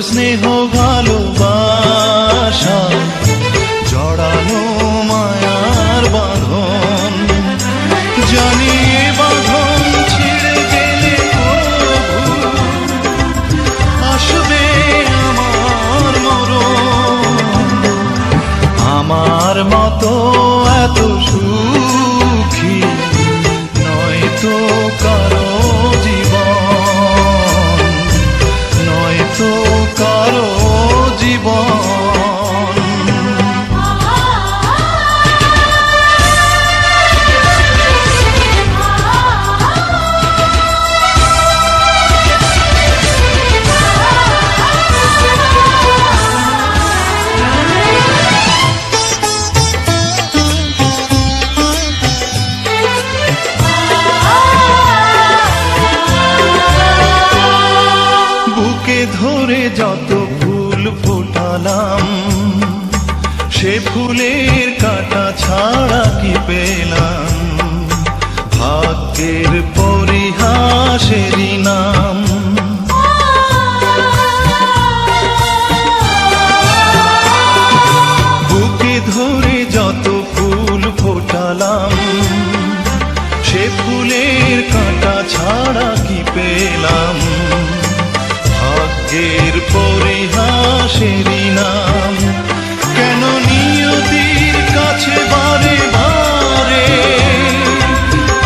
স্নেহ ভালোবাসা জড়ানো মায়ার বাঁধন, জানি এ বাঁধন ছিঁড়ে গেলে প্রভু আসবে আমার মরণ। আমার মতো এত সুখী নয়তো কারো জীবন, নয়তো কারো জীবন। ধরে যত ফুল ফোটালাম সে ফুলের কাঁটা ছাড়া কি পেলাম, ভাগ্যের পরিহাসেরই নাম। বুকে ধরে যত ফুল ফোটালাম সে ফুলের কাঁটা ছাড়া কি পেলাম, ভাগ্যের পরিহাসেরই নাম। কেন নিয়তির কাছে বারে বারে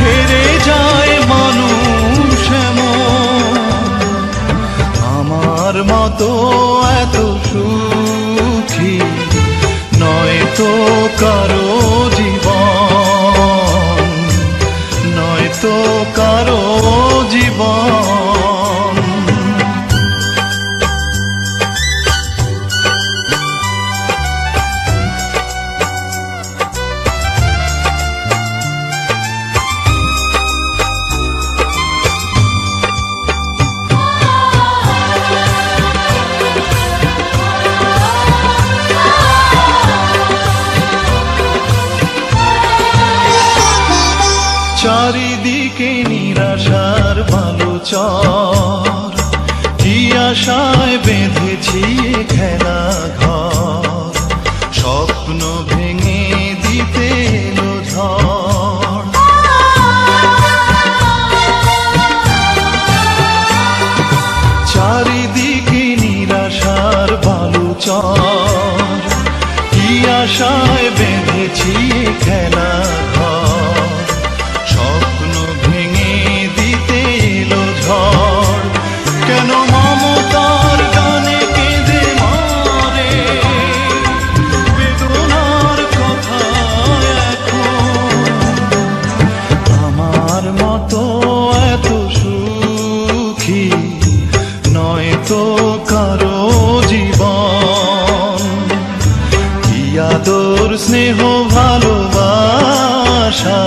হেরে যায় মানুষ এমন, আমার মতো এত সুখী নয়তো কারো জীবন, নয়তো কারো জীবন। চারিদিকে নিরাশার বালুচর, কি আশায় বেঁধেছি খেলা ঘর, স্বপ্ন ভেঙে দিতে এলো ঝড়। চারিদিকে নিরাশার বালুচর, কি আশায় বেঁধেছি খেলা ঘর, স্বপ্ন ভেঙে দিতে এলো ঝড়। কেন মমতার গানে কেঁদে মারে বেদনার কথা এখন, আমার মতো এত সুখী নয়তো কারো জীবন। কি আদর স্নেহ ভালোবাসা